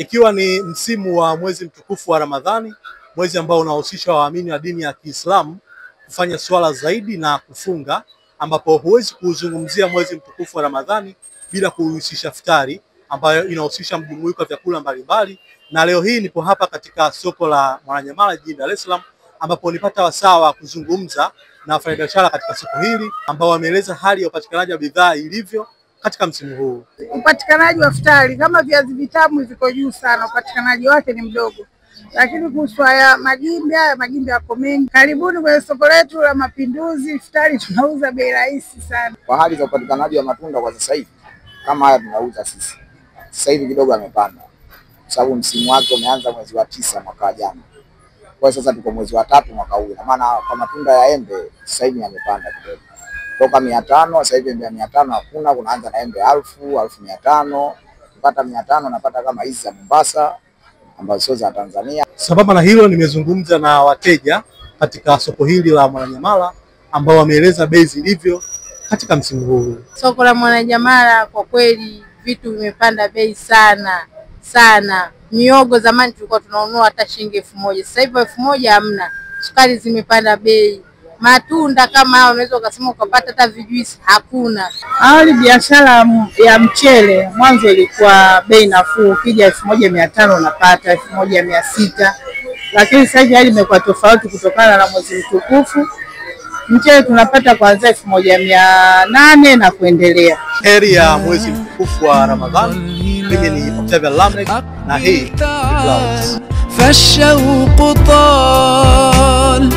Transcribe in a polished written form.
Ikiwa ni msimu wa mwezi mtukufu wa Ramadhani, mwezi ambao unahusisha waamini wa dini ya Kiislamu kufanya swala zaidi na kufunga, ambapo huwezi kuzungumzia mwezi mtukufu wa Ramadhani bila kuhusisha iftari ambayo inahusisha mjumuiko wa vyakula mbalimbali. Na leo hii nipo hapa katika soko la Mwananyamala jijini Dar es Salaam, ambapo nipata wasaa wa kuzungumza na wafanyabiashara katika soko hili ambao wameeleza hali ya upatikanaji wa bidhaa ilivyo katika msimu huu. Upatikanaji wa iftari kama viazi vitamu viko juu sana, upatikanaji wake ni mdogo. Lakini kuhusu haya magimbi yako mengi. Karibuni kwenye soko letu la Mapinduzi, iftari tunauza bei rahisi sana. Kwa hali za upatikanaji wa matunda kwa sasa hivi, kama haya tunauza sisi, sasa hivi kidogo amepanda. Sababu msimu wake umeanza mwezi wa 9 mwaka jana. Kwa sasa tuko mwezi wa 3 mwaka huu. Na maana kwa matunda ya embe sasa hivi yamepanda kidogo. Toka 500 sasa hivi 500 hakuna, kunaanza na embe 1000, 1500, kupata 500 napata kama hizi za Mombasa ambazo sio za Tanzania. Sababu na hilo nimezungumza na wateja katika soko hili la Mwananyamala ambao wameeleza bei zilivyo katika msimu huu. Soko la Mwananyamala kwa kweli vitu vimepanda bei sana sana. Miogo zamani tulikuwa tunanunua hata shilingi 1000, sasa hivi 1000 hamna. Sukari zimepanda bei. Matunda kama hao unaweza ukasema ukapata hata vijuisi hakuna. Awali biashara ya mchele mwanzo ilikuwa bei nafuu, kija 1500 unapata 1600. Lakini sasa hivi hali imekuwa tofauti kutokana na mwezi mtukufu. Mchele tunapata kuanzia 1800 na kuendelea. Heri ya mwezi mtukufu wa Ramadhani. Mimi ni Octavia Lamek na hii ni Clouds. فالشوق طال